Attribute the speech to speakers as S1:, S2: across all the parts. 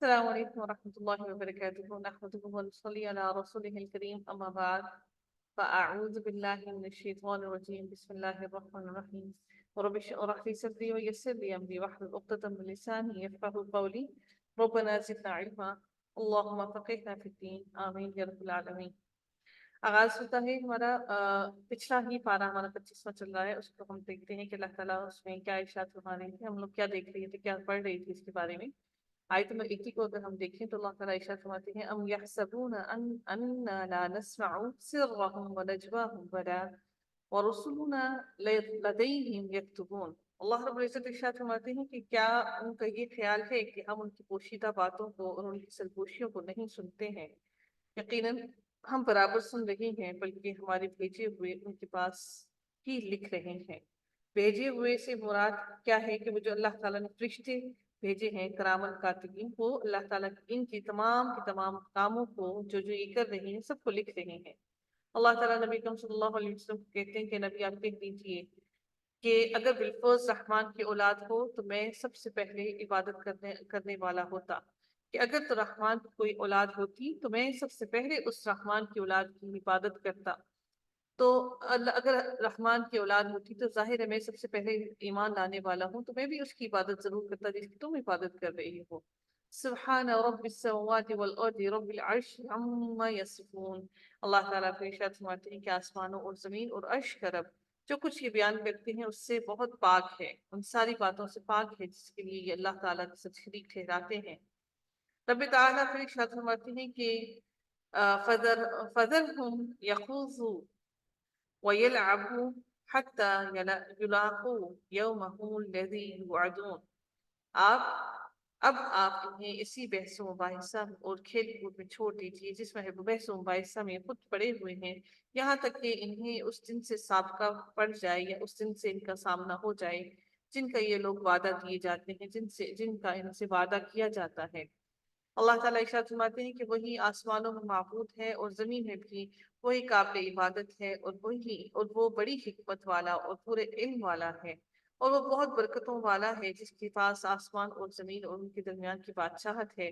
S1: السلام عليكم ورحمة الله وبركاته. نحمده ونصلي على رسوله الكريم، أما بعد فأعوذ بالله من الشيطان الرجيم. بسم الله الرحمن الرحيم. ورب اشرح لي صدري ويسر لي أمري واحلل عقدة من لساني يفقهوا قولي. ربنا زدنا علما اللهم فقهنا في الدين آمين يا رب العالمين. آغاز ہوتا ہے ہمارا پچھلا ہی پارہ ہمارا 25واں چل رہا ہے. اس کو ہم دیکھتے ہیں کہ اللہ تعالیٰ اس میں کیا ارشاد فرما رہے تھے. ہم لوگ کیا دیکھ رہے تھے، کیا پڑھ رہی تھی اس کے بارے میں. آیت نمبر 80 کو اگر ہم دیکھیں تو اللہ تعالیٰ ارشاد فرماتے ہیں ام یحسبون اننا لا نسمع سرهم ونجواهم بلا ورسلنا لدیہم یکتبون. اللہ رب العزت ارشاد فرماتے ہیں کہ کیا ان کا یہ خیال ہے کہ ہم ان کی پوشیدہ باتوں کو اور ان کی سرگوشیوں کو نہیں سنتے ہیں؟ یقیناً ہم برابر سن رہے ہیں، بلکہ ہمارے بھیجے ہوئے ان کے پاس ہی لکھ رہے ہیں. بھیجے ہوئے سے مراد کیا ہے کہ وہ جو اللہ تعالیٰ نے فرشتے بھیجے ہیں کرامن کاتبین، وہ اللہ تعالیٰ ان کی تمام کاموں کو جو یہ کر رہے ہیں سب کو لکھ رہے ہیں. اللہ تعالیٰ نبی اکرم صلی اللہ علیہ وسلم کو کہتے ہیں کہ نبی آپ کہہ دیجئے کہ اگر بالفرض رحمان کی اولاد ہو تو میں سب سے پہلے عبادت کرنے والا ہوتا، کہ اگر تو رحمان کی کوئی اولاد ہوتی تو میں سب سے پہلے اس رحمان کی اولاد کی عبادت کرتا. تو اگر رحمان کی اولاد ہوتی تو ظاہر ہے میں سب سے پہلے ایمان لانے والا ہوں، تو میں بھی اس کی عبادت ضرور کرتا جس کی تم عبادت کر رہی ہو. سبحان رب السماوات والارض رب العرش عما یصفون. اللہ تعالیٰ کو ارشاد فرماتے ہیں کہ آسمانوں اور زمین اور عرش کا رب جو کچھ یہ بیان کرتے ہیں اس سے بہت پاک ہے، ان ساری باتوں سے پاک ہے جس کے لیے یہ اللہ تعالیٰ کے ساتھ شریک ٹھہراتے ہیں. رب تعالیٰ پھر ارشاد فرماتے ہیں کہ فذرهم يخوضوا وَيَلْعَبُوا حَتَّى يُلَاقُوا يَوْمَهُمُ الَّذِي يُوعَدُونَ. اب آپ انہیں اسی بحث و مباحثہ اور کھیل کود میں چھوڑ دیجیے جس میں بحث و مباحثہ میں خود پڑے ہوئے ہیں، یہاں تک کہ انہیں اس دن سے سابقہ پڑ جائے یا اس دن سے ان کا سامنا ہو جائے جن کا یہ لوگ وعدہ دیے جاتے ہیں، جن کا ان سے وعدہ کیا جاتا ہے. اللہ تعالیٰ ارشاد فرماتے ہیں کہ وہی آسمانوں میں معبود ہے اور زمین میں بھی وہی قابل عبادت ہے، اور وہ بڑی حکمت والا اور پورے علم والا ہے، اور وہ بہت برکتوں والا ہے جس کے پاس آسمان اور زمین اور ان کے درمیان کی بادشاہت ہے،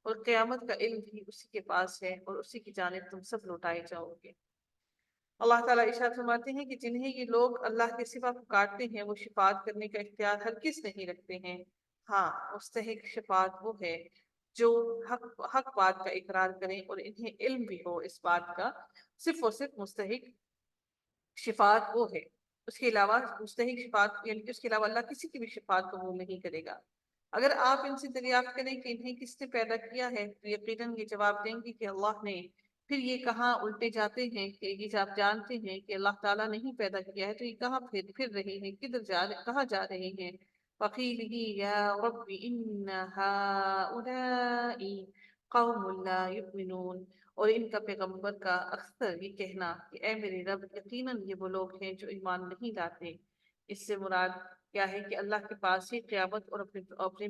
S1: اور قیامت کا علم بھی اسی کے پاس ہے اور اسی کی جانب تم سب لوٹائے جاؤ گے. اللہ تعالیٰ ارشاد فرماتے ہیں کہ جنہیں یہ لوگ اللہ کے سوا پکارتے ہیں وہ شفاعت کرنے کا اختیار ہرگز نہیں رکھتے ہیں. ہاں، مستحق شفاعت وہ ہے جو حق بات کا اقرار کریں اور انہیں علم بھی ہو اس بات کا. صرف اور صرف مستحق شفاعت وہ ہے، اس کے علاوہ مستحق شفاعت یعنی کہ اس کے علاوہ اللہ کسی کی بھی شفاعت قبول نہیں کرے گا. اگر آپ ان سے دریافت کریں کہ انہیں کس نے پیدا کیا ہے تو یقیناً یہ جواب دیں گے کہ اللہ نے. پھر یہ کہاں الٹے جاتے ہیں کہ یہ آپ جانتے ہیں کہ اللہ تعالیٰ نہیں پیدا کیا ہے تو یہ کہاں پھر رہے ہیں، کہاں جا رہے ہیں. وَقِيلِهِ يَا رَبِّ إِنَّ هَٰؤُلَاءِ قَوْمٌ لَا يُؤْمِنُونَ. اور ان کا پیغمبر کا اکثر یہ کہنا کہ اے میرے رب یقیناً یہ وہ لوگ ہیں جو ایمان نہیں لاتے. اس سے مراد کیا ہے کہ اللہ کے پاس ہی قیامت اور اپنے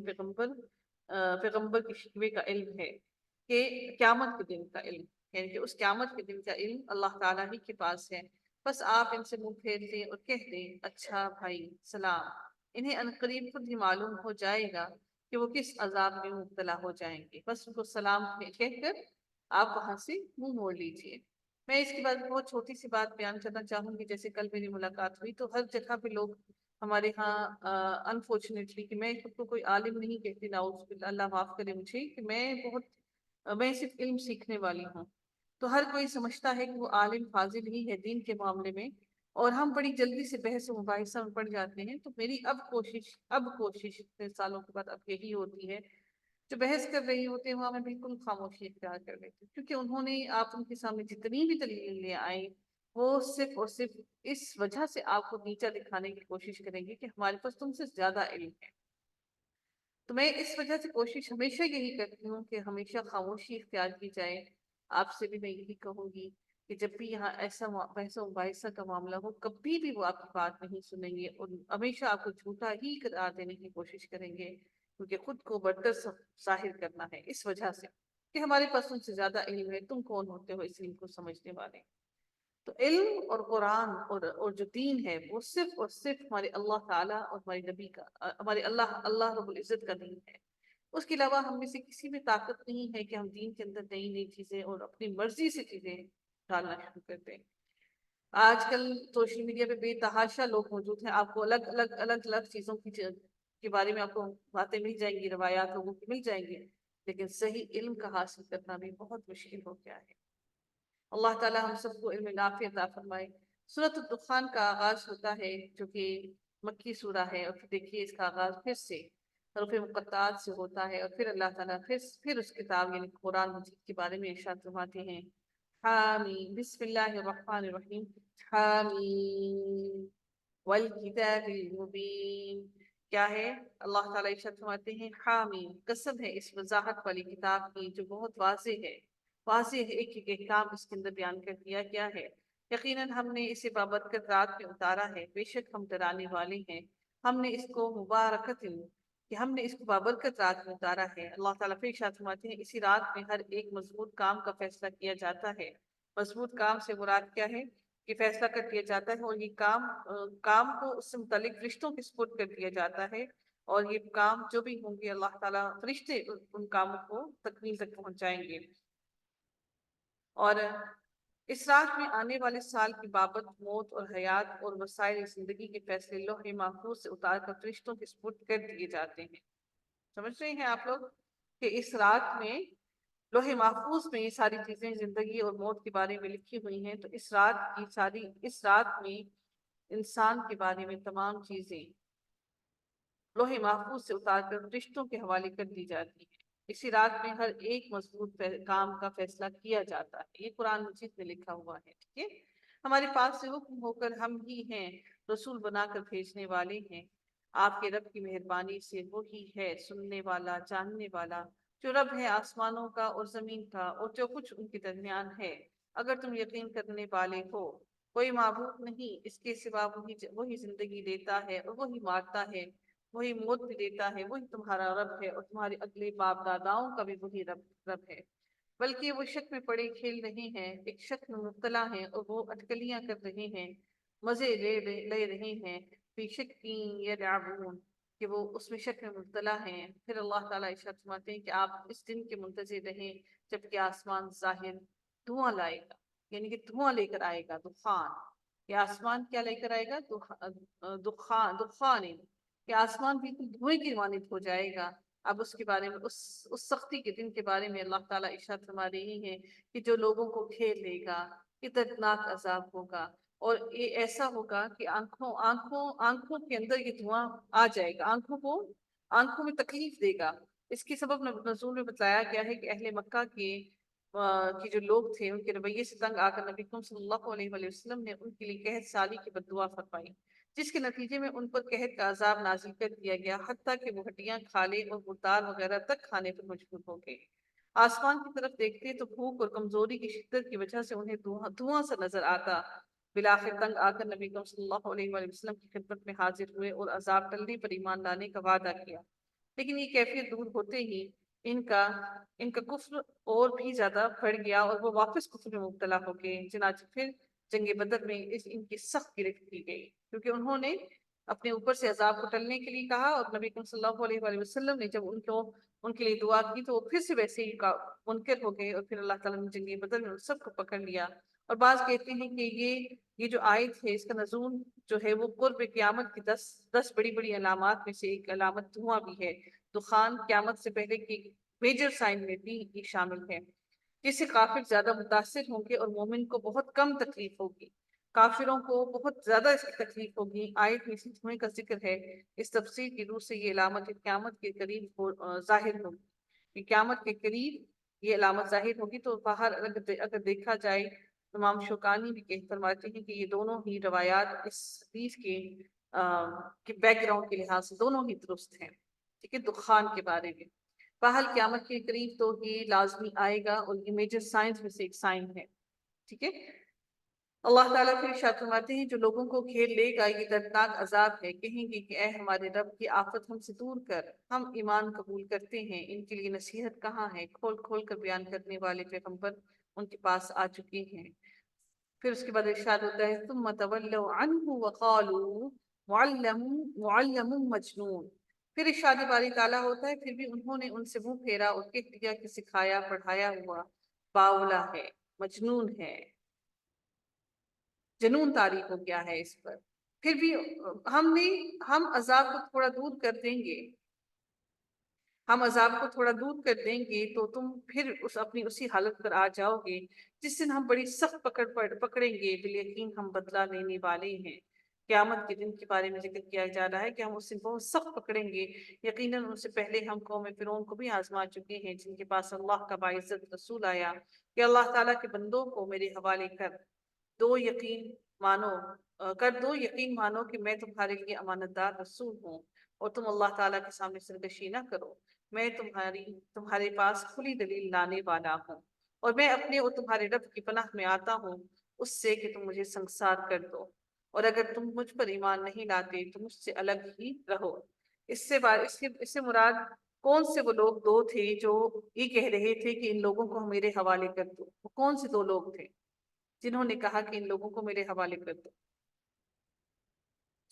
S1: پیغمبر کی شکوے کا علم ہے، کہ قیامت کے دن کا علم، یعنی کہ اس قیامت کے دن کا علم اللہ تعالیٰ ہی کے پاس ہے. بس آپ ان سے منہ پھیر دیں اور کہہ دیں اچھا بھائی سلام. انہیں عنقریب خود ہی معلوم ہو جائے گا کہ وہ کس عذاب میں مبتلا ہو جائیں گے. بس ان کو سلام کہہ کر آپ وہاں سے منہ موڑ لیجئے. میں اس کے بعد بہت چھوٹی سی بات بیان کرنا چاہوں گی. جیسے کل میری ملاقات ہوئی تو ہر جگہ پہ لوگ ہمارے ہاں انفارچونیٹلی، کہ میں خود کو کوئی عالم نہیں کہتی، نعوذ باللہ، اللہ معاف کرے مجھے، کہ میں صرف علم سیکھنے والی ہوں. تو ہر کوئی سمجھتا ہے کہ وہ عالم فاضل ہی ہے دین کے معاملے میں، اور ہم بڑی جلدی سے بحث و مباحثہ میں پڑ جاتے ہیں. تو میری اب کوشش اتنے سالوں کے بعد اب یہی ہوتی ہے، جو بحث کر رہی ہوتے ہیں وہاں میں بالکل خاموشی اختیار کر لیتی ہوں، کیونکہ انہوں نے آپ ان کے سامنے جتنی بھی دلیل لے آئے وہ صرف اور صرف اس وجہ سے آپ کو نیچا دکھانے کی کوشش کریں گے کہ ہمارے پاس تم سے زیادہ علم ہے. تو میں اس وجہ سے کوشش ہمیشہ یہی کرتی ہوں کہ ہمیشہ خاموشی اختیار کی جائے. آپ سے بھی میں یہی کہوں گی کہ جب بھی یہاں ایسا بحث و مباحثہ کا معاملہ ہو کبھی بھی وہ آپ کی بات نہیں سنیں گے اور ہمیشہ آپ کو جھوٹا ہی قرار دینے کی کوشش کریں گے، کیونکہ خود کو برتر ظاہر کرنا ہے اس وجہ سے کہ ہمارے پاس ان سے زیادہ علم ہے. تم کون ہوتے ہو اس علم کو سمجھنے والے؟ تو علم اور قرآن اور جو دین ہے وہ صرف اور صرف ہمارے اللہ تعالیٰ اور ہمارے نبی کا، ہمارے اللہ رب العزت کا دین ہے. اس کے علاوہ ہم میں سے کسی میں طاقت نہیں ہے کہ ہم دین کے اندر نئی نئی چیزیں اور اپنی مرضی سے چیزیں ڈالنا شروع کر دیں۔ آج کل سوشل میڈیا پہ بے تحاشا لوگ موجود ہیں، آپ کو الگ الگ چیزوں کے بارے میں آپ کو باتیں مل جائیں گی، روایات لوگوں کی مل جائیں گی، لیکن صحیح علم کا حاصل کرنا بھی بہت مشکل ہو گیا ہے۔ اللہ تعالی ہم سب کو علم نافع عطا فرمائے۔ سورۃ الدخان کا آغاز ہوتا ہے جو کہ مکی سورہ ہے، اور پھر دیکھیے اس کا آغاز پھر سے حروف مقطعات سے ہوتا ہے، اور پھر اللہ تعالیٰ پھر اس کتاب یعنی قرآن مجید کے بارے میں ارشاد فرماتے ہیں، حامیم بسم اللہ الرحمن الرحیم، حامیم والکتاب المبین۔ کیا ہے؟ اللہ تعالیٰ ارشاد فرماتے ہیں حامیم، قسم ہے اس وضاحت والی کتاب کی جو بہت واضح ہے، واضح ایک ایک احکام اس کے اندر بیان کر دیا گیا ہے۔ یقیناً ہم نے اسے بابرکت رات میں اتارا ہے، بے شک ہم ڈرانے والے ہیں۔ ہم نے اس کو مبارکت کہ ہم نے اس کو بابرکت رات میں اتارا ہے۔ اللہ تعالیٰ پھر ارشاد فرماتے ہیں اسی رات میں ہر ایک مضبوط کام کا فیصلہ کیا جاتا ہے۔ مضبوط کام سے مراد کیا ہے؟ کہ فیصلہ کر دیا جاتا ہے، اور یہ کام کو اس سے متعلق فرشتوں کے سپرد کر دیا جاتا ہے، اور یہ کام جو بھی ہوں گے اللہ تعالیٰ فرشتے ان کاموں کو تکمیل تک پہنچائیں گے۔ اور اس رات میں آنے والے سال کی بابت، موت اور حیات اور وسائل زندگی کے فیصلے لوح محفوظ سے اتار کر فرشتوں کے سپرد کر دیے جاتے ہیں۔ سمجھ رہے ہیں آپ لوگ کہ اس رات میں لوح محفوظ میں یہ ساری چیزیں زندگی اور موت کے بارے میں لکھی ہوئی ہیں، تو اس رات میں انسان کے بارے میں تمام چیزیں لوح محفوظ سے اتار کر فرشتوں کے حوالے کر دی جاتی ہیں۔ اسی رات میں ہر ایک مضبوط کام کا فیصلہ کیا جاتا ہے۔ یہ قرآن مجید میں لکھا ہوا ہے، ٹھیک ہے؟ ہمارے پاس سے حکم ہو کر ہم ہی ہیں رسول بنا کر بھیجنے والے ہیں۔ آپ کے رب کی مہربانی سے وہی ہے سننے والا، جاننے والا، جو رب ہے آسمانوں کا اور زمین کا اور جو کچھ ان کے درمیان ہے۔ اگر تم یقین کرنے والے ہو، کوئی معبود نہیں اس کے سوا، وہی زندگی دیتا ہے اور وہی مارتا ہے، وہی موت بھی دیتا ہے، وہی تمہارا رب ہے، اور تمہارے اگلے باپ داداؤں کا بھی وہی رب ہے۔ بلکہ وہ شک میں پڑے کھیل رہے ہیں، ایک شک میں مبتلا ہیں، اور وہ اٹکلیاں کر رہے ہیں، مزے لے رہے ہیں، فی شک یلعبون، کہ وہ اس میں شک میں مبتلا ہیں۔ پھر اللہ تعالیٰ ارشاد فرماتے ہیں کہ آپ اس دن کے منتظر رہیں جبکہ آسمان ظاہر دھواں لائے گا، یعنی کہ دھواں لے کر آئے گا، دخان۔ یہ آسمان کیا لے کر آئے گا؟ دخان کہ آسمان بالکل دھوئے کی مانند ہو جائے گا۔ اب اس کے بارے میں اس سختی کے دن کے بارے میں اللہ تعالیٰ ارشاد فرما رہی ہے کہ جو لوگوں کو گھیر لے گا، یہ دردناک عذاب ہوگا، اور یہ ایسا ہوگا کہ آنکھوں کے اندر یہ دھواں آ جائے گا، آنکھوں میں تکلیف دے گا۔ اس کی سبب نزول میں بتلایا گیا ہے کہ اہل مکہ کے جو لوگ تھے ان کے رویے سے تنگ آ کر نبی کریم صلی اللہ علیہ وآلہ وسلم نے ان کے لیے قحط سالی کی بد دعا فرمائی، جس کے نتیجے میں ان پر قحط کا عذاب نازل کر دیا گیا، حتیٰ کہ وہ ہڈیاں، کھالیں اور مردار وغیرہ تک کھانے پر مجبور ہو گئے۔ آسمان کی طرف دیکھتے تو بھوک اور کمزوری کی شدت کی وجہ سے انہیں دھواں سا نظر آتا۔ بالآخر تنگ آ کر نبی کریم صلی اللہ علیہ وآلہ وسلم کی خدمت میں حاضر ہوئے اور عذاب ٹلنے پر ایمان لانے کا وعدہ کیا، لیکن یہ کیفیت دور ہوتے ہی ان کا کفر اور بھی زیادہ بڑھ گیا، اور وہ واپس کفر میں مبتلا ہو گئے۔ چنانچہ پھر جنگ بدر میں ان کی سخت گرفت کی گئی، کیونکہ انہوں نے اپنے اوپر سے عذاب کو ٹلنے کے لیے کہا، اور نبی کریم صلی اللہ علیہ وآلہ وسلم نے جب ان کے لیے دعا کی تو وہ پھر سے ویسے ہی منکر ہو گئے، اور پھر اللہ تعالیٰ نے جنگ بدر میں ان سب کو پکڑ لیا۔ اور بعض کہتے ہیں کہ یہ جو آیت ہے اس کا نزول جو ہے وہ قرب قیامت کی 10 بڑی بڑی علامات میں سے ایک علامت دھواں بھی ہے۔ دخان قیامت سے پہلے کی میجر سائن میں بھی یہ شامل ہے، جس سے کافر زیادہ متاثر ہوں گے اور مومن کو بہت کم تکلیف ہوگی۔ کافروں کو بہت زیادہ اس کی تکلیف ہوگی۔ آیت میں اسی دھوئیں کا ذکر ہے۔ اس تفسیر کی روح سے یہ علامت قیامت کے قریب ظاہر ہوگی، کہ قیامت کے قریب یہ علامت ظاہر ہوگی۔ تو باہر اگر دیکھا جائے، امام شوکانی بھی فرماتے ہیں کہ یہ دونوں ہی روایات اس حدیث کے بیک گراؤنڈ کے لحاظ سے دونوں ہی درست ہیں، ٹھیک ہے؟ دخان کے بارے میں بہرحال قیامت کے قریب تو یہ لازمی آئے گا، اور یہ میجر سائنس میں سے ایک سائن ہے، ٹھیک ہے؟ اللہ تعالیٰ پھر ارشاد فرماتے ہیں جو لوگوں کو گھیر لے گا یہ دردناک عذاب ہے، کہیں گے کہ اے ہمارے رب کی آفت ہم سے دور کر، ہم ایمان قبول کرتے ہیں۔ ان کے لیے نصیحت کہاں ہے؟ کھول کھول کر بیان کرنے والے پیغمبر ان کے پاس آ چکے ہیں۔ پھر اس کے بعد ارشاد ہوتا ہے ثم تولوا عنہ وقالوا معلم مجنون، پھر ارشاد باری تعالیٰ ہوتا ہے پھر بھی انہوں نے ان سے منہ پھیرا اور کہہ دیا کہ سکھایا پڑھایا ہوا باولا ہے، مجنون ہے، جنون طاری ہو گیا ہے اس پر۔ پھر بھی ہم عذاب کو تھوڑا دور کر دیں گے، ہم عذاب کو تھوڑا دور کر دیں گے تو تم پھر اپنی اسی حالت پر آ جاؤ گے جس دن ہم بڑی سخت پکڑیں گے، بالیقین ہم بدلہ لینے والے ہیں۔ قیامت کے دن کے بارے میں ذکر کیا جا رہا ہے کہ ہم اس دن بہت سخت پکڑیں گے۔ یقیناً ان سے پہلے ہم قوم فرعون کو بھی آزما چکے ہیں، جن کے پاس اللہ کا باعزت رسول آیا کہ اللہ تعالیٰ کے بندوں کو میرے حوالے کر دو، یقین مانو کہ میں تمہارے لیے امانت دار رسول ہوں، اور تم اللہ تعالیٰ کے سامنے سرکشی نہ کرو۔ میں تمہارے پاس کھلی دلیل لانے والا ہوں، اور میں اپنے اور تمہارے رب کی پناہ میں آتا ہوں اس سے کہ تم مجھے سنگسار کر دو، اور اگر تم مجھ پر ایمان نہیں لاتے تو مجھ سے الگ ہی رہو۔ اس سے مراد کون سے وہ لوگ دو تھے جو یہ کہہ رہے تھے کہ ان لوگوں کو میرے حوالے کر دو؟ وہ کون سے دو لوگ تھے جنہوں نے کہا کہ ان لوگوں کو میرے حوالے کر دو؟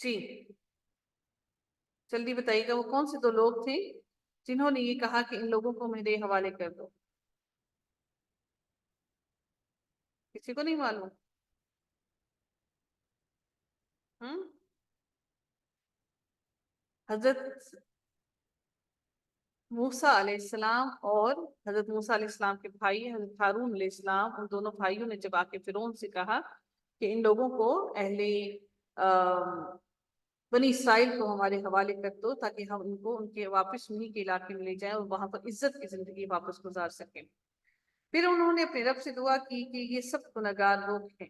S1: جی جلدی بتائیے گا، وہ کون سے دو لوگ تھے جنہوں نے یہ کہا کہ ان لوگوں کو میرے حوالے کر دو؟ کسی کو نہیں معلوم؟ ہم حضرت موسیٰ علیہ السلام اور حضرت موسیٰ علیہ السلام کے بھائی حضرت ہارون علیہ السلام، ان دونوں بھائیوں نے جب آ کے فرعون سے کہا کہ ان لوگوں کو بنی اسرائیل کو ہمارے حوالے کر دو تاکہ ہم ان کو ان کے واپس انہی کے علاقے میں لے جائیں اور وہاں پر عزت کی زندگی واپس گزار سکیں۔ پھر انہوں نے اپنے رب سے دعا کی کہ یہ سب گنہگار لوگ ہیں،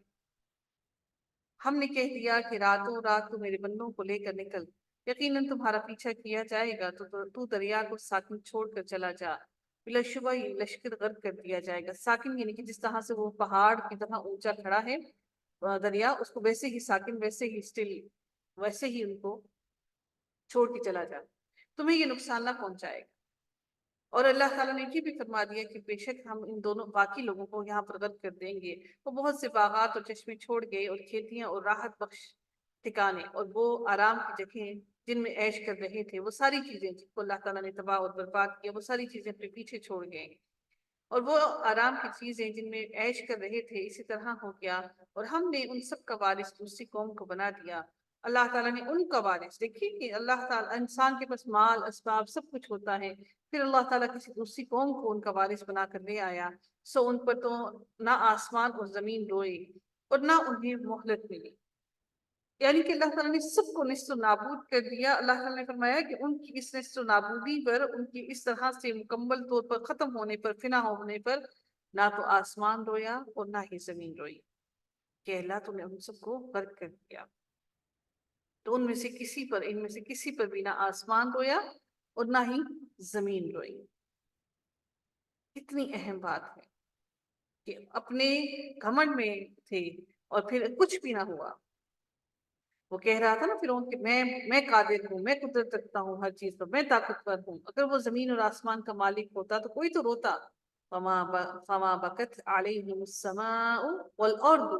S1: ہم نے کہہ دیا کہ راتوں رات تو میرے بندوں کو لے کر نکل، یقیناً تمہارا پیچھا کیا جائے گا تو دریا کو ساکن چھوڑ کر چلا جا، بلا شبہ یہ لشکر غرق کر دیا جائے گا۔ ساکن یعنی کہ جس طرح سے وہ پہاڑ کی طرح اونچا کھڑا ہے دریا، اس کو ویسے ہی ساکن، ویسے ہی اسٹل، ویسے ہی ان کو چھوڑ کے چلا جا، تمہیں یہ نقصان نہ پہنچائے گا۔ اور اللہ تعالیٰ نے یہ بھی فرما دیا کہ بے شک ہم ان دونوں باقی لوگوں کو یہاں پر غرق کر دیں گے۔ وہ بہت سے باغات اور چشمے چھوڑ گئے اور کھیتیاں اور راحت بخش ٹھکانے اور وہ آرام کی جگہیں جن میں عیش کر رہے تھے، وہ ساری چیزیں جن کو اللہ تعالیٰ نے تباہ اور برباد کیا، وہ ساری چیزیں اپنے پیچھے چھوڑ گئے۔ اور وہ آرام کی چیزیں جن میں عیش کر رہے تھے اسی طرح ہو گیا، اور ہم نے ان سب کا وارث دوسری قوم کو بنا دیا۔ اللہ تعالیٰ نے ان کا وارث، دیکھیے کہ اللہ تعالیٰ انسان کے پاس مال اسباب سب کچھ ہوتا ہے، پھر اللہ تعالیٰ کسی دوسری قوم کو ان کا وارث بنا کر لے آیا، سو ان پر تو نہ آسمان اور زمین روئے اور نہ انہیں مہلت ملی، یعنی کہ اللہ تعالیٰ نے سب کو نست و نابود کر دیا۔ اللہ تعالیٰ نے فرمایا کہ ان کی اس نست و نابودی پر، ان کی اس طرح سے مکمل طور پر ختم ہونے پر، فنا ہونے پر، نہ تو آسمان رویا اور نہ ہی زمین روئی، کہ اللہ تم نے ان سب کو غرق کر دیا۔ تو ان میں سے کسی پر بھی نہ آسمان رویا اور نہ ہی زمین روئی۔ اتنی اہم بات ہے کہ اپنے گھمنڈ میں تھے اور پھر کچھ بھی نہ ہوا۔ وہ کہہ رہا تھا نا فرعون کہ میں قادر ہوں، میں قدرت رکھتا ہوں ہر چیز پر، میں طاقتور ہوں۔ اگر وہ زمین اور آسمان کا مالک ہوتا تو کوئی تو روتا۔ فما بکت علیہم السماء والارض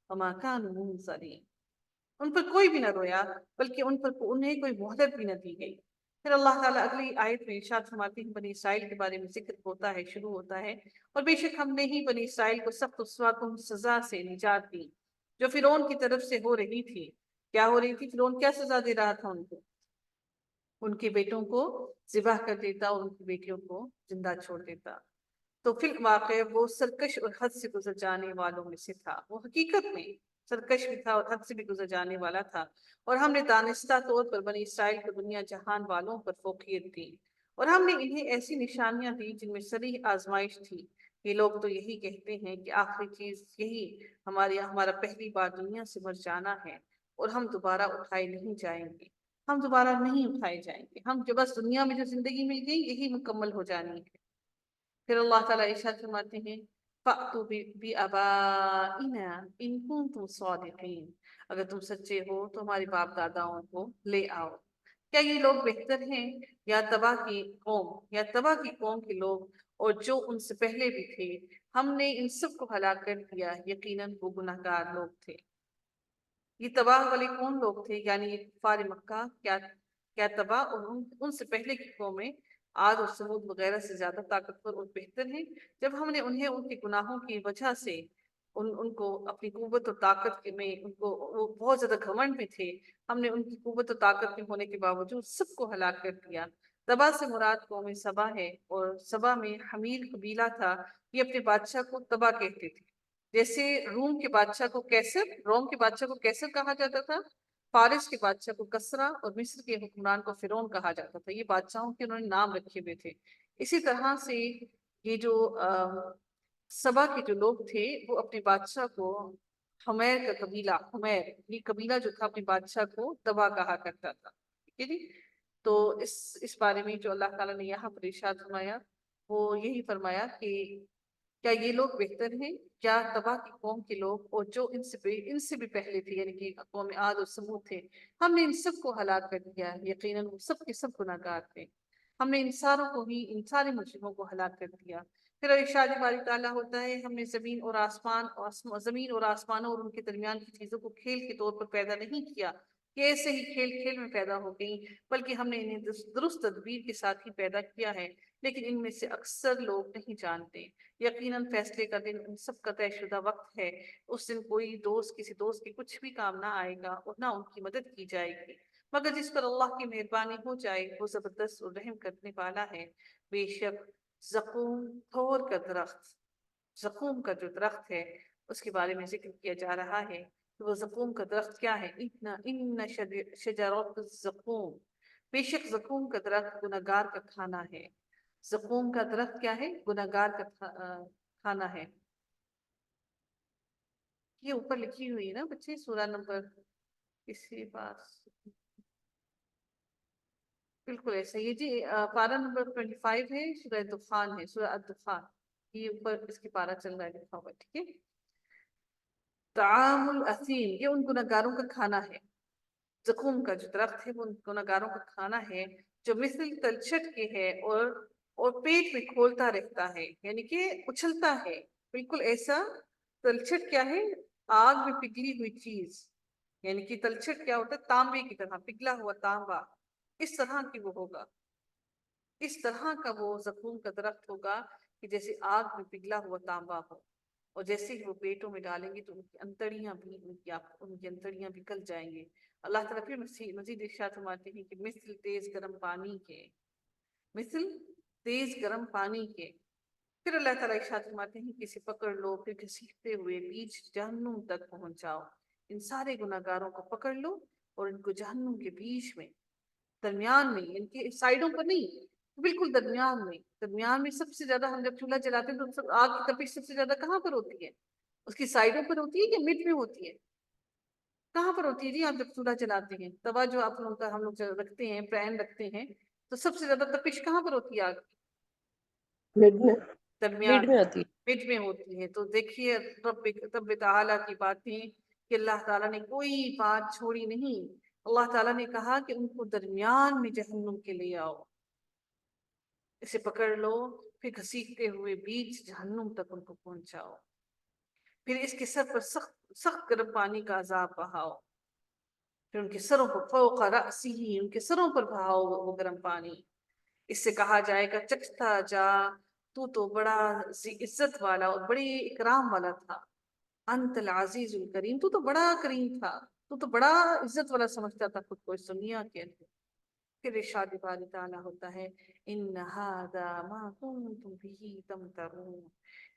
S1: وما كانوا منظرین، ان پر کوئی بھی نہ رویا بلکہ انہیں کوئی مہلت بھی نہ دی گئی۔ پھر اللہ تعالیٰ اگلی آیت میں ارشاد فرماتے ہیں، بنی اسرائیل کے بارے میں ذکر ہوتا ہے، شروع ہوتا ہے، اور بے شک ہم نے ہی بنی اسرائیل کو سخت رسواکن سزا سے نجات دی جو فرعون کی طرف سے ہو رہی تھی۔ کیا ہو رہی تھی؟ فرعون کیا سزا دے رہا تھا ان کو؟ ان کے بیٹوں کو ذبح کر دیتا اور ان کی بیٹیوں کو زندہ چھوڑ دیتا۔ تو فی الواقع وہ سرکش اور حد سے گزر جانے والوں میں سے تھا، وہ حقیقت میں سرکش بھی تھا اور حد سے بھی گزر جانے والا تھا۔ اور ہم نے دانستہ طور پر بنی اسرائیل کو دنیا جہان والوں پر فوقیت دی، اور ہم نے انہیں ایسی نشانیاں دی جن میں صریح آزمائش تھی۔ یہ لوگ تو یہی کہتے ہیں کہ آخری چیز یہی ہمارا پہلی بار دنیا سے مر جانا ہے اور ہم دوبارہ اٹھائے نہیں جائیں گے، ہم دوبارہ نہیں اٹھائے جائیں گے، ہم جو بس دنیا میں جو زندگی مل گئی یہی مکمل ہو جانی ہے۔ پھر اللہ تعالیٰ ارشاد فرماتے ہیں، فَأْتُوا بِآبَائِنَا إِن كُنتُمْ صَادِقِينَ، اگر تم سچے ہو تو ہمارے باپ داداؤں کو لے آؤ۔ کیا یہ لوگ بہتر ہیں یا تباہ کی قوم کے لوگ اور جو ان سے پہلے بھی تھے؟ ہم نے ان سب کو ہلاک کر دیا، یقیناً وہ گناہگار لوگ تھے۔ یہ تباہ والے کون لوگ تھے؟ یعنی کفار مکہ، کیا کیا تبا اور ان سے پہلے کی قومیں عاد اور سمود وغیرہ سے زیادہ طاقتور اور بہتر ہیں؟ جب ہم نے انہیں ان کے گناہوں کی وجہ سے ان کو اپنی قوت اور طاقت میں ان کو وہ بہت زیادہ گھمنڈ میں تھے، ہم نے ان کی قوت اور طاقت میں ہونے کے باوجود سب کو ہلاک کر دیا۔ تبا سے مراد قوم سبا ہے، اور سبا میں حمیل قبیلہ تھا، یہ اپنے بادشاہ کو تبا کہتے تھے۔ جیسے روم کے بادشاہ کو روم کے بادشاہ کو کیسر کہا جاتا تھا، فارس کے بادشاہ کو کسرا اور مصر کے حکمران کو فرعون کہا جاتا تھا۔ یہ بادشاہوں کے انہوں نے نام رکھے ہوئے تھے۔ اسی طرح سے یہ جو سبا کے جو لوگ تھے وہ اپنے بادشاہ کو حمیر کا قبیلہ، حمیر یہ قبیلہ جو تھا اپنے بادشاہ کو تبا کہا کرتا تھا، ٹھیک ہے جی۔ تو اس بارے میں جو اللہ تعالیٰ نے یہاں پر ارشاد فرمایا وہ یہی فرمایا کہ کیا یہ لوگ بہتر ہیں، کیا تبا کی قوم کے لوگ اور جو ان سے بھی پہلے تھے، یعنی کہ قوم عاد اور سمود تھے، ہم نے ان سب کو ہلاک کر دیا، یقیناً وہ سب کے سب گناہگار تھے۔ ہم نے ان سارے مجرموں کو ہلاک کر دیا۔ پھر ارشاد باری تعالیٰ ہوتا ہے ہم نے زمین اور آسمانوں اور ان کے درمیان کی چیزوں کو کھیل کے طور پر پیدا نہیں کیا کہ ایسے ہی کھیل کھیل میں پیدا ہو گئیں، بلکہ ہم نے انہیں درست تدبیر کے ساتھ ہی پیدا کیا ہے، لیکن ان میں سے اکثر لوگ نہیں جانتے۔ یقیناً فیصلے کا دن ان سب کا طے شدہ وقت ہے، اس دن کوئی دوست کسی دوست کے کچھ بھی کام نہ آئے گا اور نہ ان کی مدد کی جائے گی، مگر جس پر اللہ کی مہربانی ہو جائے وہ زبردست اور رحم کرنے والا ہے۔ بے شک زقوم تھور کا درخت، زقوم کا جو درخت ہے اس کے بارے میں ذکر کیا جا رہا ہے کہ وہ زقوم کا درخت کیا ہے۔ ان شجرات الزقوم، بے شک زقوم کا درخت گناہگار کا کھانا ہے۔ زقوم کا درخت کیا ہے؟ گناہگار کا کھانا ہے۔ یہ اوپر لکھی ہوئی ہے نا بچے، سورہ نمبر اسی پاس بالکل ایسا یہ جی، پارہ نمبر 25 ہے، سورہ دخان ہے، سورہ الدخان، یہ اوپر اس کی پارہ چل رہا ہے لکھا ہوا، ٹھیک ہے۔ طعام الاثیم، یہ ان گناہگاروں کا کھانا ہے۔ زقوم کا جو درخت ہے وہ ان گناہگاروں کا کھانا ہے، جو مثل تلچھٹ کے ہے اور پیٹ میں کھولتا رہتا ہے، یعنی کہ اچھلتا ہے، بالکل ایسا۔ تلچھٹ کیا ہے؟ آگ میں پگھلی ہوئی چیز، یعنی کہ تلچھٹ کیا ہوتا ہے؟ تانبے کی طرح پگھلا ہوا تانبا، اس طرح کی وہ ہوگا، اس طرح کا وہ زقوم کا درخت ہوگا کہ جیسے آگ میں پگھلا ہوا تانبا ہو، اور جیسے ہی وہ پیٹوں میں ڈالیں گے تو ان کی انتڑیاں بھی گل جائیں گے۔ اللہ تعالیٰ پھر مزید ارشاد فرماتے ہیں کہ مثل تیز گرم پانی کے، مثل تیز گرم پانی کے۔ پھر اللہ تعالیٰ ارشاد فرماتے ہیں کہ اسے پکڑ لو، پھر گھسیٹتے ہوئے بیچ جہنم تک پہنچاؤ۔ ان سارے گناہگاروں کو پکڑ لو اور ان کو جہنم کے بیچ میں، درمیان میں، ان کے سائڈوں پر نہیں، بالکل درمیان میں سب سے زیادہ ہم جب چولہا جلاتے ہیں تو آگ کی تپش سب سے زیادہ کہاں پر ہوتی ہے؟ اس کی سائڈوں پر ہوتی ہے کہ مڈ میں ہوتی ہے؟ کہاں پر ہوتی ہے جی؟ آپ جب چولہا جلاتے ہیں، توا جو آپ لوگ کا ہم لوگ رکھتے ہیں، پین رکھتے ہیں، تو سب سے زیادہ تپش کہاں پر ہوتی ہے آگ کی؟
S2: مڈ میں،
S1: درمیان،
S2: مڈ میں ہوتی ہے۔
S1: مڈ میں ہوتی ہے۔ تو دیکھیے رب تعالیٰ کی باتیں کہ اللہ تعالیٰ نے کوئی بات چھوڑی نہیں۔ اللہ تعالیٰ نے کہا کہ ان کو درمیان میں جہنم کے لے آؤ، اسے پکڑ لو، پھر گھسیٹتے ہوئے بیچ جہنم تک ان کو پہنچاؤ، پھر اس کے سر پر سخت سخت گرم پانی کا عذاب بہاؤ، پھر ان کے سروں پر فوق رأسہ، ان کے سروں پر بہاؤ وہ گرم پانی۔ اس سے کہا جائے گا چکھتا جا، تو بڑا عزت والا اور بڑی اکرام والا تھا۔ انت العزیز الکریم، تو بڑا کریم تھا، تو بڑا عزت والا سمجھتا تھا خود کو اس دنیا کے اندر۔ پھر ارشاد باری تعالیٰ ہوتا ہے ان ھذا ما کنتم به تمترون،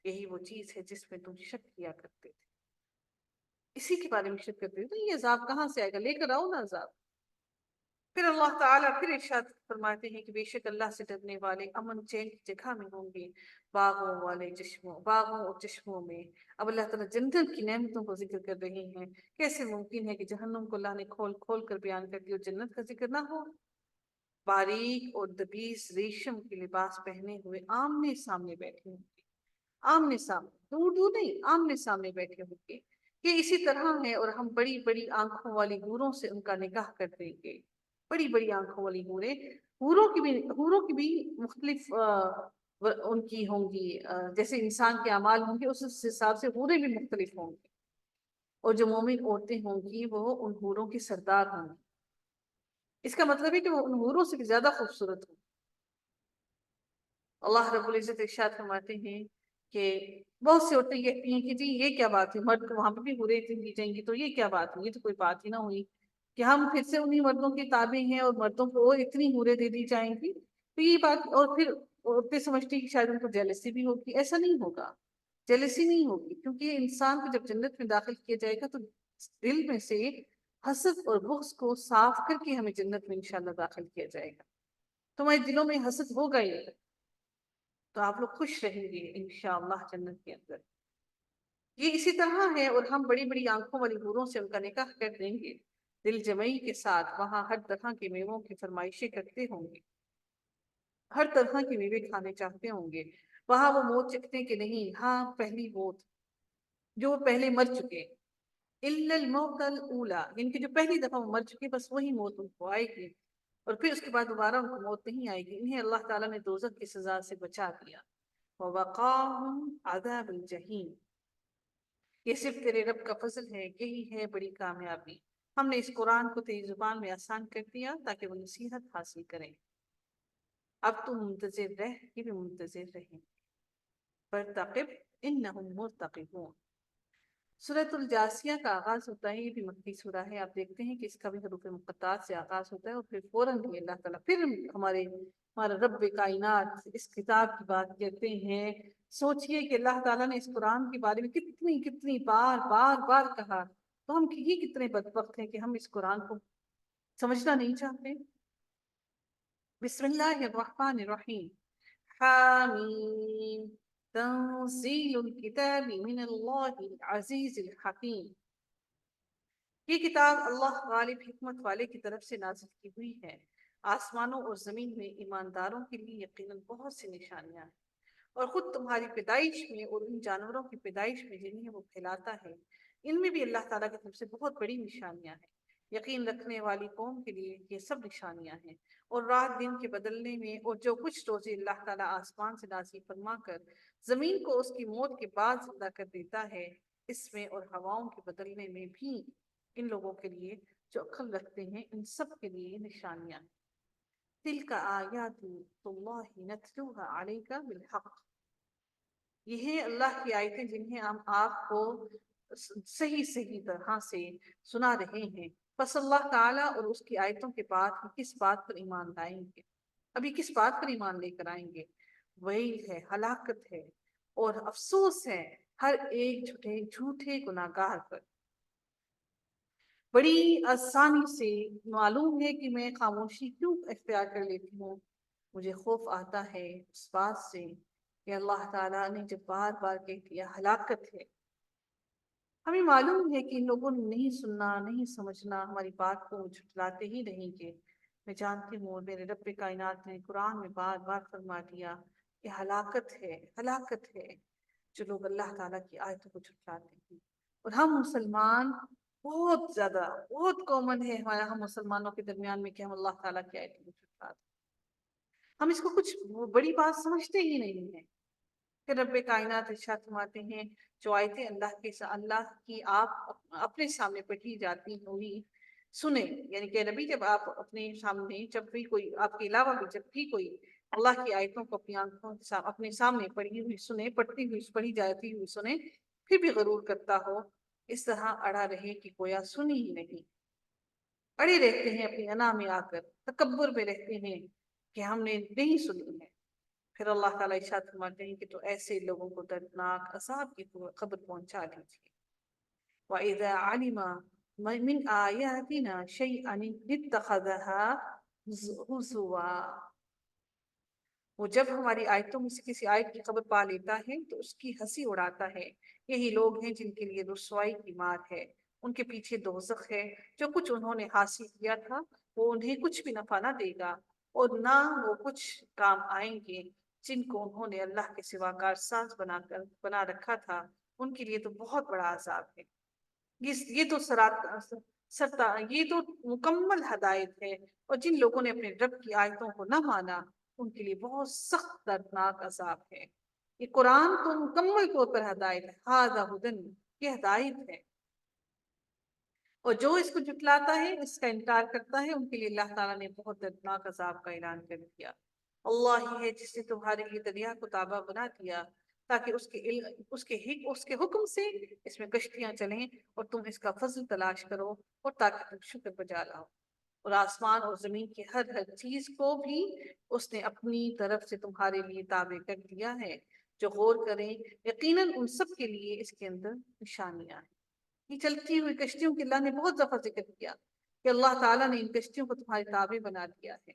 S1: یہی وہ چیز ہے جس میں تم شک کیا کرتے تھے، اسی کے بارے میں شک کرتے تھے، تو یہ عذاب کہاں سے آئے گا؟ لے کر آؤ نا عذاب۔ پھر اللہ تعالیٰ پھر ارشاد فرماتے ہیں کہ بے شک اللہ سے ڈرنے والے امن چین کی جگہ میں ہوں گے، باغوں اور چشموں میں۔ اب اللہ تعالیٰ جنت کی نعمتوں کو ذکر کر رہے ہیں۔ کیسے ممکن ہے کہ جہنم کو اللہ نے کھول کھول کر بیان کر دیا اور جنت کا ذکر نہ ہو؟ باریک اور دبیس ریشم کے لباس پہنے ہوئے آمنے سامنے بیٹھے ہوں گے، آمنے سامنے، دور دور نہیں، آمنے سامنے بیٹھے ہوں گے۔ یہ اسی طرح ہے، اور ہم بڑی بڑی آنکھوں والی حوروں سے ان کا نکاح کر دیں گے، بڑی بڑی آنکھوں والی حوریں، حوروں کی بھی مختلف ان کی ہوں گی، جیسے انسان کے اعمال ہوں گے اس حساب سے حوریں بھی مختلف ہوں گی، اور جو مومن عورتیں ہوں گی وہ ان حوروں کی سردار ہوں گی۔ اس کا مطلب ہے کہ وہ ان حوروں سے بھی زیادہ خوبصورت ہوں۔ اللہ رب العزت ارشاد فرماتے ہیں کہ بہت سی عورتیں کہتی ہیں کہ جی یہ کیا بات ہے، مرد وہاں پہ بھی حوریں دی جائیں گی، تو یہ کیا بات ہے، یہ تو کوئی بات ہی نہ ہوئی کہ ہم پھر سے انہی مردوں کے تابع ہیں اور مردوں کو اور اتنی حوریں دے دی جائیں گی، تو یہ بات، اور پھر عورتیں سمجھتی ہیں کہ شاید ان کو جیلسی بھی ہوگی۔ ایسا نہیں ہوگا، جیلسی نہیں ہوگی، کیونکہ انسان کو جب جنت میں داخل کیا جائے گا تو دل میں سے حسد اور بغض کو صاف کر کے ہمیں جنت میں انشاءاللہ داخل کیا جائے گا۔ تمہارے دلوں میں حسد ہوگا ہی تو آپ لوگ خوش رہیں گے انشاءاللہ جنت کے اندر۔ یہ اسی طرح ہے، اور ہم بڑی بڑی آنکھوں والی حوروں سے ان کا نکاح کر دیں گے دل جمعی کے ساتھ، وہاں ہر طرح کے میووں کی فرمائشیں کرتے ہوں گے، ہر طرح کے میوے کھانے چاہتے ہوں گے، وہاں وہ موت چکھتے کہ نہیں، ہاں پہلی موت جو وہ پہلے مر چکے، الا الموت الاولی، یعنی کہ جو پہلی دفعہ وہ مر چکے بس وہی موت ان کو آئے گی، اور پھر اس کے بعد دوبارہ ان کو موت نہیں آئے گی۔ انہیں اللہ تعالیٰ نے دوزخ کی سزا سے بچا دیا۔ وَوَقَاهُمْ عَذَابَ الْجَحِيمِ، یہ صرف تیرے رب کا فضل ہے، یہی ہے بڑی کامیابی۔ ہم نے اس قرآن کو تیری زبان میں آسان کر دیا تاکہ وہ نصیحت حاصل کریں۔ اب تو منتظر رہ، یہ بھی منتظر رہیں۔ فَارْتَقِبْ إِنَّهُمْ مُرْتَقِبُونَ۔ سورۃ الجاثیہ کا آغاز ہوتا ہے، یہ بھی مکی سورہ ہے، آپ دیکھتے ہیں کہ اس کا بھی حروف مقطعات سے آغاز ہوتا ہے، اور پھر فوراً ہی اللہ تعالیٰ پھر ہمارا رب کائنات اس کتاب کی بات کرتے ہیں۔ سوچئے کہ اللہ تعالیٰ نے اس قرآن کے بارے میں کتنی کتنی بار بار بار کہا، تو ہم یہ کتنے بدبخت ہیں کہ ہم اس قرآن کو سمجھنا نہیں چاہتے۔ بسم اللہ الرحمن الرحیم، حامیم تنزیل الکتاب من اللہ العزیز الحکیم۔ یہ کتاب اللہ غالب حکمت والے کی طرف سے نازل کی ہوئی ہے۔ آسمانوں اور زمین میں ایمانداروں کے لیے یقیناً بہت سی نشانیاں ہیں، اور خود تمہاری پیدائش میں اور ان جانوروں کی پیدائش میں جنہیں وہ پھیلاتا ہے، ان میں بھی اللہ تعالیٰ کی طرف سے بہت بڑی نشانیاں ہیں۔ یقین رکھنے والی قوم کے لیے یہ سب نشانیاں ہیں، اور رات دن کے بدلنے میں، اور جو کچھ روزی اللہ تعالیٰ آسمان سے نازل فرما کر زمین کو اس کی موت کے بعد زندہ کر دیتا ہے، اس میں اور ہواؤں کے بدلنے میں بھی ان لوگوں کے لیے جو عقل رکھتے ہیں، ان سب کے لیے نشانیاں۔ تِلْکَ آیاتُ اللَّهِ نَتْلُوهَا عَلَيْكَ بِالْحَقِّ، یہ ہیں اللہ کی آیتیں جنہیں ہم آپ کو صحیح طرح سے سنا رہے ہیں۔ پس اللہ تعالیٰ اور اس کی آیتوں کے بعد ہم کس بات پر ایمان لائیں گے؟ ابھی کس بات پر ایمان لے کر آئیں گے؟ ویل ہے، ہلاکت ہے اور افسوس ہے ہر ایک جھوٹے گناہگار پر۔ بڑی آسانی سے معلوم ہے کہ میں خاموشی کیوں اختیار کر لیتی ہوں، مجھے خوف آتا ہے اس بات سے کہ اللہ تعالیٰ نے جب بار بار کہہ دیا ہلاکت ہے، ہمیں معلوم ہے کہ ان لوگوں نے نہیں سننا، نہیں سمجھنا، ہماری بات کو جھٹلاتے ہی رہیں گے۔ میں جانتی ہوں میرے رب کائنات نے قرآن میں بار بار فرما دیا کہ ہلاکت ہے، ہلاکت ہے جو لوگ اللہ تعالیٰ کی آیتوں کو جھٹلاتے ہیں۔ اور ہم مسلمان بہت زیادہ، بہت کامن ہے ہمارا، ہم مسلمانوں کے درمیان میں کہ ہم اللہ تعالیٰ کی آیتوں کو جھٹلاتے ہیں، ہم اس کو کچھ بڑی بات سمجھتے ہی نہیں ہیں۔ پھر رب کائنات ارشاد فرماتے ہیں جو آیتیں اللہ کی آپ اپنے سامنے پڑھی جاتی ہوئی سنیں، یعنی کہ نبی جب آپ اپنے سامنے، جب بھی کوئی آپ کے علاوہ بھی جب بھی کوئی اللہ کی آیتوں کو اپنی آنکھوں اپنے سامنے پڑھی ہوئی سنے، پڑھی جاتی ہوئی سنے، پھر بھی غرور کرتا ہو، اس طرح اڑا رہے کہ گویا سنی ہی نہیں۔ اڑے رہتے ہیں اپنی انا میں آ کر، تکبر میں رہتے ہیں کہ ہم نے نہیں سنی ہے۔ پھر اللہ تعالیٰ ارشاد فرماتے ہیں کہ تو ایسے لوگوں کو دردناک عذاب کی خبر پہنچا دیجیے۔ وَإِذَا عَلِمَ مِنْ آيَاتِنَا شَيْئًا اتَّخَذَهَا هُزُوًا، وہ جب ہماری آیتوں میں سے کسی آیت کی خبر پا لیتا ہے تو اس کی ہنسی اڑاتا ہے۔ یہی لوگ ہیں جن کے لیے رسوائی کی مار ہے، ان کے پیچھے دوزخ ہے۔ جو کچھ انہوں نے حاصل کیا تھا وہ انہیں کچھ بھی نفع نہ دے گا، اور نہ وہ کچھ کام آئیں گے جن کو انہوں نے اللہ کے سوا کارساز بنا رکھا تھا، ان کے لیے تو بہت بڑا عذاب ہے۔ یہ تو مکمل ہدایت ہے، اور جن لوگوں نے اپنے رب کی آیتوں کو نہ مانا ان کے لیے بہت سخت دردناک عذاب ہے۔ یہ قرآن تو مکمل طور پر ہدایت ہے، ھذا ھدی، یہ ہدایت ہے۔ اور جو اس کو جھٹلاتا ہے، اس کا انکار کرتا ہے، ان کے لیے اللہ تعالیٰ نے بہت دردناک عذاب کا اعلان کر دیا۔ اللہ ہی ہے جس نے تمہارے لیے دریا کو تابع بنا دیا تاکہ اس کے حکم سے اس میں کشتیاں چلیں اور تم اس کا فضل تلاش کرو اور تاکہ تم شکر بجا لاؤ۔ اور آسمان اور زمین کی ہر چیز کو بھی اس نے اپنی طرف سے تمہارے لیے تابع کر دیا ہے۔ جو غور کریں یقیناً ان سب کے لیے اس کے اندر نشانیاں ہیں۔ یہ چلتی ہوئی کشتیوں کی اللہ نے بہت دفعہ ذکر کیا کہ اللہ تعالیٰ نے ان کشتیوں کو تمہارے تابع بنا دیا ہے۔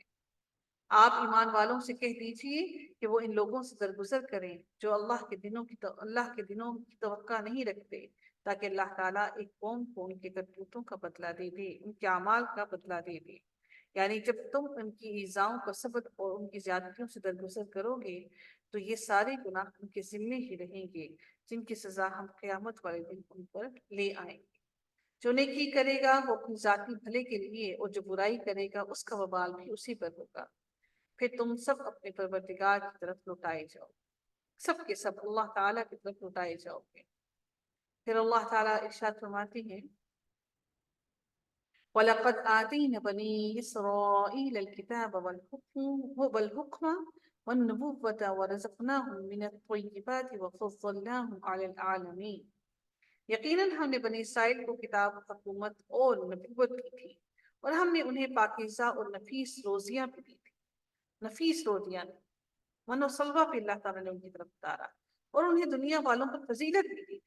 S1: آپ ایمان والوں سے کہہ دیجئے کہ وہ ان لوگوں سے درگزر کریں جو اللہ کے دنوں کی توقع نہیں رکھتے، تاکہ اللہ تعالیٰ ایک قوم کو ان کے کرتوتوں کا بدلہ دے دے، ان کے اعمال کا بدلہ دے دے۔ یعنی جب تم ان کی ایذاؤں کا سبب اور ان کی زیادتیوں سے درگزر کرو گے تو یہ سارے گناہ ان کے ذمے ہی رہیں گے، جن کی سزا ہم قیامت والے دن ان پر لے آئیں گے۔ جو نیکی کرے گا وہ اپنی ذاتی بھلے کے لیے، اور جو برائی کرے گا اس کا وبال بھی اسی پر ہوگا۔ پھر تم سب اپنے پروردگار کی طرف لوٹائے جاؤ، سب کے سب اللہ تعالیٰ کی طرف لوٹائے جاؤ گے۔ پھر اللہ تعالیٰ ارشاد فرماتے ہیں وَلَقَدْ آتَيْنَا بَنِي إِسْرَائِيلَ الْكِتَابَ وَالْحُكْمَ وَالنُّبُوَّةَ وَرَزَقْنَاهُم مِّنَ الطَّيِّبَاتِ وَفَضَّلْنَاهُمْ عَلَى الْعَالَمِينَ۔ یقیناً ہم نے بنی اسرائیل کو کتاب، حکومت اور نبوت دی تھی، اور ہم نے انہیں پاکیزہ اور نفیس روزیاں بھی دی تھی۔ نفیس روزیاں من و سلوہ بھی اللہ تعالیٰ نے ان کی طرف اتارا، اور انہیں دنیا والوں پر فضیلت بھی دی،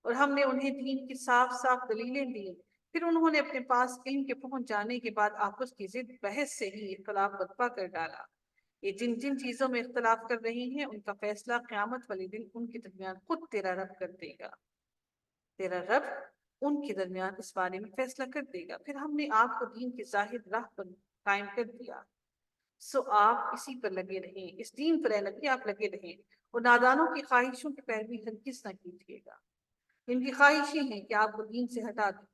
S1: اور ہم نے انہیں دین کی صاف صاف دلیلیں دی۔ پھر انہوں نے اپنے پاس علم کے پہنچ جانے کے بعد آپس کی ضد بحث سے ہی اختلاف برپا کر ڈالا۔ یہ جن جن چیزوں میں اختلاف کر رہے ہیں ان کا فیصلہ قیامت والے دن ان کے درمیان خود تیرا رب کر دے گا۔ تیرا رب ان کے درمیان اس بارے میں فیصلہ کر دے گا۔ پھر ہم نے آپ کو دین کی ظاہر راہ پر قائم کر دیا، سو آپ اسی پر لگے رہیں، اس دین پر لگے آپ لگے رہیں، اور نادانوں کی خواہشوں کی پیروی ہرگز نہ کیجیے گا۔ ان کی خواہشیں ہیں کہ آپ کو دین سے ہٹا دیں،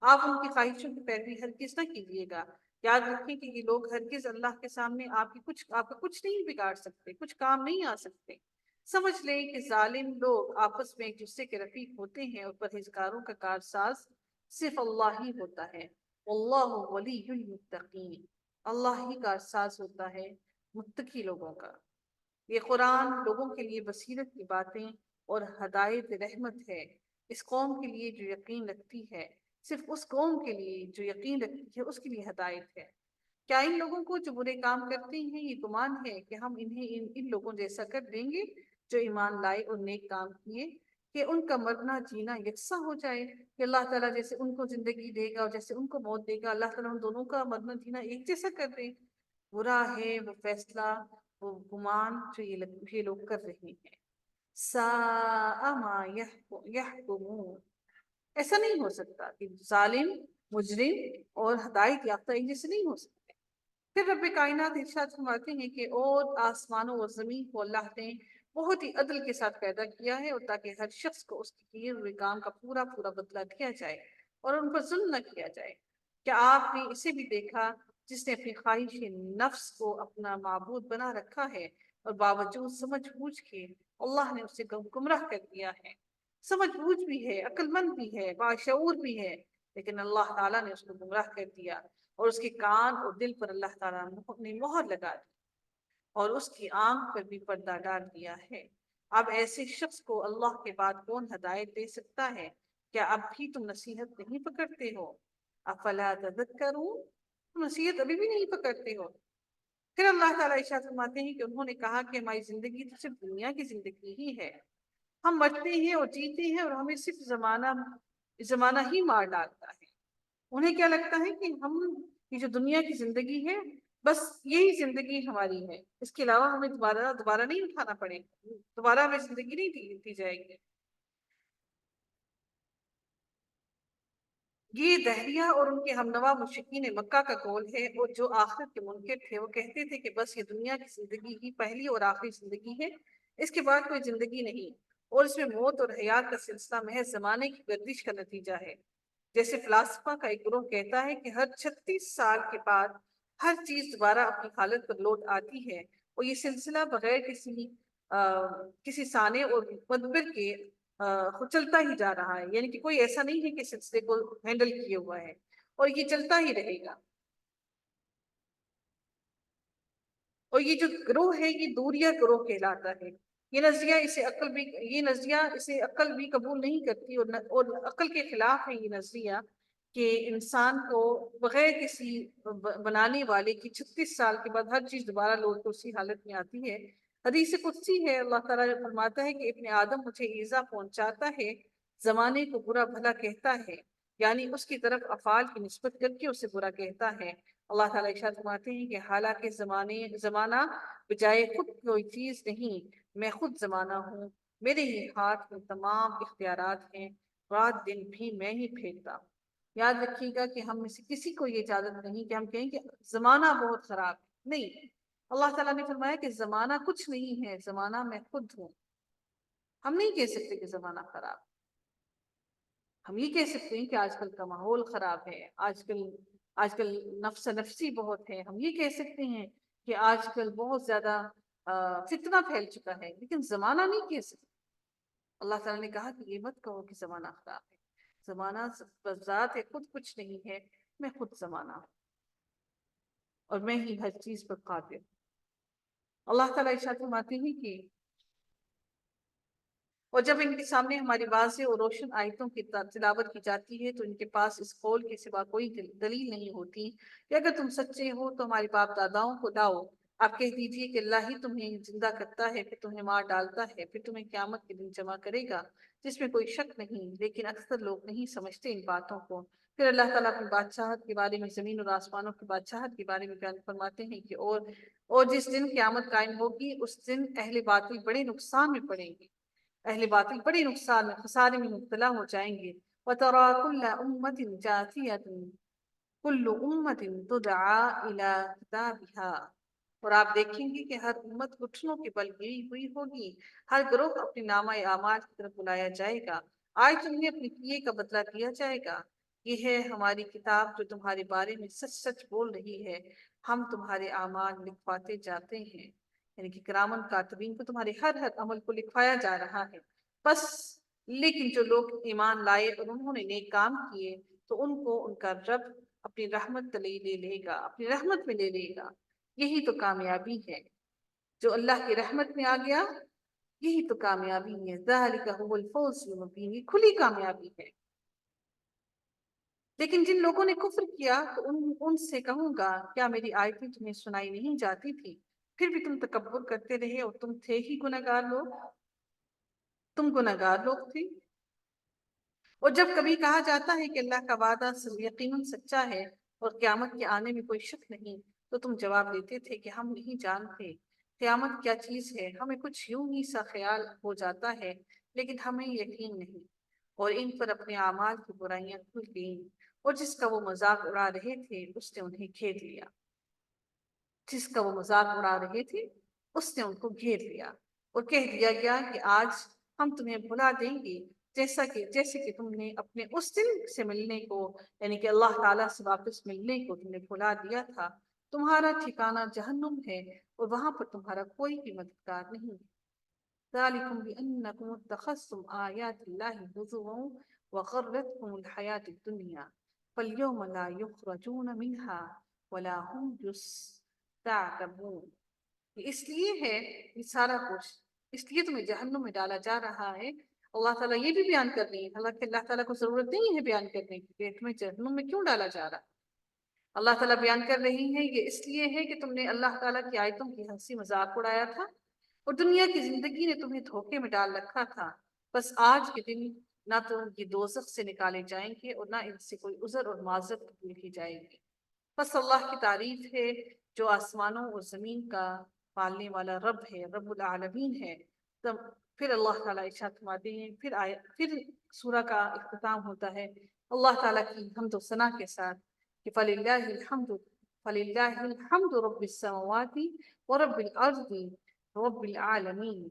S1: آپ ان کی خواہشوں کی پیروی ہرگز نہ کیجیے گا۔ یاد رکھیں کہ یہ لوگ ہرگز اللہ کے سامنے آپ کا کچھ نہیں بگاڑ سکتے، کچھ کام نہیں آ سکتے۔ سمجھ لیں کہ ظالم لوگ آپس میں ایک دوسرے کے رفیق ہوتے ہیں، اور پرہیزگاروں کا کارساز صرف اللہ ہی ہوتا ہے۔ واللہ ولی المتقین، اللہ ہی کارساز ہوتا ہے متقی لوگوں کا۔ یہ قرآن لوگوں کے لیے بصیرت کی باتیں اور ہدایت رحمت ہے، اس قوم کے لیے جو یقین رکھتی ہے، صرف اس قوم کے لیے جو یقین رکھتی ہے اس کے لیے ہدایت ہے۔ کیا ان لوگوں کو جو برے کام کرتے ہیں یہ گمان ہے کہ ہم انہیں ان لوگوں جیسا کر دیں گے جو ایمان لائے اور نیک کام کیے، کہ ان کا مرنا جینا یکساں ہو جائے، کہ اللہ تعالیٰ جیسے ان کو زندگی دے گا اور جیسے ان کو موت دے گا اللہ تعالیٰ ان دونوں کا مرنا جینا ایک جیسا کر دے۔ برا ہے وہ فیصلہ، وہ گمان جو یہ لوگ کر رہے ہیں۔ ساء ما یحکمون، ایسا نہیں ہو سکتا کہ ظالم، مجرم اور ہدایت یافتہ ایک جیسے نہیں ہو سکتے۔ پھر رب کائنات ارشاد فرماتے ہیں کہ اور آسمانوں اور زمین کو اللہ نے بہت ہی عدل کے ساتھ پیدا کیا ہے، اور تاکہ ہر شخص کو اس کے کیے ہوئے کام کا پورا پورا بدلہ دیا جائے اور ان پر ظلم نہ کیا جائے۔ کیا آپ نے اسے بھی دیکھا جس نے اپنی خواہش نفس کو اپنا معبود بنا رکھا ہے، اور باوجود سمجھ بوجھ کے اللہ نے اسے گمراہ کر دیا ہے۔ سمجھ بوجھ بھی ہے، عقل مند بھی ہے، باشعور بھی ہے، لیکن اللہ تعالیٰ نے اس کو گمراہ کر دیا، اور اس کے کان اور دل پر اللہ تعالیٰ نے مہر لگا دی، اور اس کی آنکھ پر بھی پردہ ڈال دیا ہے۔ اب ایسے شخص کو اللہ کے بعد کون ہدایت دے سکتا ہے؟ کیا اب بھی تم نصیحت نہیں پکڑتے ہو؟ افلا تذکرون، تم نصیحت ابھی بھی نہیں پکڑتے ہو؟ پھر اللہ تعالیٰ ارشاد فرماتے ہیں کہ انہوں نے کہا کہ ہماری زندگی تو صرف دنیا کی زندگی ہی ہے، ہم مرتے ہیں اور جیتے ہیں اور ہمیں صرف زمانہ ہی مار ڈالتا ہے۔ انہیں کیا لگتا ہے کہ ہم یہ جو دنیا کی زندگی ہے بس یہی زندگی ہماری ہے، اس کے علاوہ ہمیں دوبارہ نہیں اٹھانا پڑے گا، دوبارہ ہمیں زندگی نہیں دی جائے گی۔ یہ دہریہ اور ان کے ہمنوا مشرکین مکہ کا قول ہے، اور جو آخرت کے منکر تھے وہ کہتے تھے کہ بس یہ دنیا کی زندگی ہی پہلی اور آخری زندگی ہے، اس کے بعد کوئی زندگی نہیں، اور اس میں موت اور حیات کا سلسلہ محض زمانے کی گردش کا نتیجہ ہے۔ جیسے فلاسفہ کا ایک گروہ کہتا ہے کہ ہر 36 سال کے بعد ہر چیز دوبارہ اپنی حالت پر لوٹ آتی ہے، اور یہ سلسلہ بغیر کسی سانے اور مدبر کے خود چلتا ہی جا رہا ہے، یعنی کہ کوئی ایسا نہیں ہے کہ سلسلے کو ہینڈل کیے ہوا ہے، اور یہ چلتا ہی رہے گا۔ اور یہ جو گروہ ہے یہ دوریا گروہ کہلاتا ہے۔ یہ نظریہ اسے عقل بھی قبول نہیں کرتی، اور عقل کے خلاف ہے یہ نظریہ کہ انسان کو بغیر کسی بنانے والے کی 36 سال کے بعد ہر چیز دوبارہ لوٹ کر اسی حالت میں آتی ہے۔ حدیث قدسی ہے، اللہ تعالیٰ فرماتا ہے کہ ابن آدم مجھے ایذا پہنچاتا ہے، زمانے کو برا بھلا کہتا ہے، یعنی اس کی طرف افعال کی نسبت کر کے اسے برا کہتا ہے۔ اللہ تعالیٰ ارشاد فرماتے ہیں کہ حالانکہ زمانہ بجائے خود کوئی چیز نہیں، میں خود زمانہ ہوں، میرے ہی ہاتھ میں تمام اختیارات ہیں، رات دن بھی میں ہی پھیرتا ہوں۔ یاد رکھیے گا کہ ہم میں سے کسی کو یہ اجازت نہیں کہ ہم کہیں کہ زمانہ بہت خراب ہے، نہیں۔ اللہ تعالیٰ نے فرمایا کہ زمانہ کچھ نہیں ہے، زمانہ میں خود ہوں۔ ہم نہیں کہہ سکتے کہ زمانہ خراب، ہم یہ کہہ سکتے ہیں کہ آج کل کا ماحول خراب ہے، آج کل نفس نفسی بہت ہے، ہم یہ کہہ سکتے ہیں کہ آج کل بہت زیادہ فتنہ پھیل چکا ہے، لیکن زمانہ نہیں کہہ سکتے۔ اللہ تعالیٰ نے کہا کہ یہ مت کہو کہ زمانہ خراب ہے، زمانہ بذات خود کچھ نہیں ہے، میں خود زمانہ ہوں، اور میں ہی ہر چیز پر قادر ہوں۔ اللہ تعالیٰ ارشاد فرماتے ہیں کہ اور جب ان کے سامنے ہماری واضح اور روشن آیتوں کی تلاوت کی جاتی ہے تو ان کے پاس اس قول کے سوا کوئی دلیل نہیں ہوتی کہ اگر تم سچے ہو تو ہمارے باپ داداؤں کو لاؤ۔ آپ کہہ دیجئے کہ اللہ ہی تمہیں زندہ کرتا ہے، پھر تمہیں مار ڈالتا ہے، پھر تمہیں قیامت کے دن جمع کرے گا، جس میں کوئی شک نہیں، لیکن اکثر لوگ نہیں سمجھتے ان باتوں کو۔ پھر اللہ تعالیٰ اپنی بادشاہت کے بارے میں، زمین اور آسمانوں کی بادشاہت کے بارے میں بیان فرماتے ہیں کہ اور جس دن قیامت قائم ہوگی اس دن اہل باطل بڑے نقصان میں پڑیں گے، اہل باطل بڑے نقصان میں، خسارے میں مبتلا ہو جائیں گے۔ وَتَرَى كُلَّ أُمَّةٍ جَاثِيَةً كُلُّ أُمَّةٍ تُدْعَى إِلَى كِتَابِهَا، اور آپ دیکھیں گے کہ ہر امت گھٹنوں کے بل گری ہوئی ہوگی، ہر گروہ اپنے نامہ اعمال کی طرف بلایا جائے گا، آج تمہیں اپنے کیے کا بدلہ دیا جائے گا۔ یہ ہے ہماری کتاب جو تمہارے بارے میں سچ سچ بول رہی ہے، ہم تمہارے اعمال لکھواتے جاتے ہیں، یعنی کہ کرامن کاتبین کو تمہارے ہر عمل کو لکھوایا جا رہا ہے۔ بس لیکن جو لوگ ایمان لائے اور انہوں نے نیک کام کیے تو ان کو ان کا رب اپنی رحمت تلے لے لے گا، اپنی رحمت میں لے لے گا۔ یہی تو کامیابی ہے، جو اللہ کی رحمت میں آ گیا، یہی تو کامیابی ہے۔ ذَلِكَ هُوَ الْفَوْزُ الْمُبِينُ، یہ کھلی کامیابی ہے۔ لیکن جن لوگوں نے کفر کیا تو ان سے کہوں گا کیا میری آیتیں تمہیں سنائی نہیں جاتی تھی، پھر بھی تم تکبر کرتے رہے اور تم تھے ہی گناہگار لوگ، تم گناہگار لوگ تھے۔ اور جب کبھی کہا جاتا ہے کہ اللہ کا وعدہ یقیناً سچا ہے اور قیامت کے آنے میں کوئی شک نہیں، تو تم جواب دیتے تھے کہ ہم نہیں جانتے قیامت کیا چیز ہے، ہمیں کچھ یوں ہی سا خیال ہو جاتا ہے لیکن ہمیں یقین نہیں۔ اور ان پر اپنے اعمال کی برائیاں کھل گئیں، اور جس کا وہ مذاق اڑا رہے تھے اس نے انہیں گھیر لیا، جس کا وہ مذاق اڑا رہے تھے اس نے ان کو گھیر لیا، اور کہہ دیا گیا کہ آج ہم تمہیں بھلا دیں گے جیسے کہ تم نے اپنے اس دن سے ملنے کو، یعنی کہ اللہ تعالیٰ سے واپس ملنے کو تم نے بھلا دیا تھا۔ تمہارا ٹھکانہ جہنم ہے اور وہاں پر تمہارا کوئی بھی مددگار نہیں ہے۔ ذَلِكُمْ بِأَنَّكُمُ اتَّخَذْتُمْ آيَاتِ اللَّهِ هُزُوًا وَغَرَّتْكُمُ الْحَيَاةُ الدُّنْيَا فَالْيَوْمَ لَا يُخْرَجُونَ مِنْهَا وَلَا هُمْ يُسْتَعْتَبُونَ۔ اس لیے ہے یہ سارا کچھ، اس لیے تمہیں جہنم میں ڈالا جا رہا ہے۔ اللہ تعالیٰ یہ بھی بیان کر رہی ہے، حالانکہ اللہ تعالیٰ کو ضرورت نہیں ہے بیان کرنے کی کہ تمہیں جہنم میں کیوں ڈالا جا رہا ہے۔ اللہ تعالیٰ بیان کر رہی ہے یہ اس لیے ہے کہ تم نے اللہ تعالیٰ کی آیتوں کی ہنسی مذاق اڑایا تھا اور دنیا کی زندگی نے تمہیں دھوکے میں ڈال رکھا تھا۔ بس آج کے دن نہ تو یہ دوزخ سے نکالے جائیں گے اور نہ ان سے کوئی عذر اور معذرت قبول کی جائے گی۔ بس اللہ کی تعریف ہے جو آسمانوں اور زمین کا پالنے والا رب ہے، رب العالمین ہے۔ پھر اللہ تعالیٰ ارشاد فرماتے ہیں، پھر سورہ کا اختتام ہوتا ہے اللہ تعالیٰ کی حمد و ثنا کے ساتھ کہ فَلِلَّهِ الْحَمْدُ رَبِّ السَّمَوَاتِ وَرَبِّ الْأَرْضِ رَبِّ الْعَالَمِينَ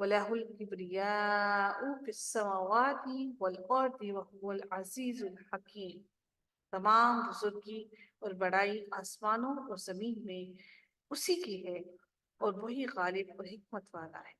S1: وَلَهُ الْكِبْرِيَاءُ فِي السَّمَاوَاتِ وَالْأَرْضِ وَهُوَ الْعَزِيزُ الْحَكِيمُ۔ تمام بزرگی اور بڑائی آسمانوں اور زمین میں اسی کی ہے اور وہی غالب اور حکمت والا ہے۔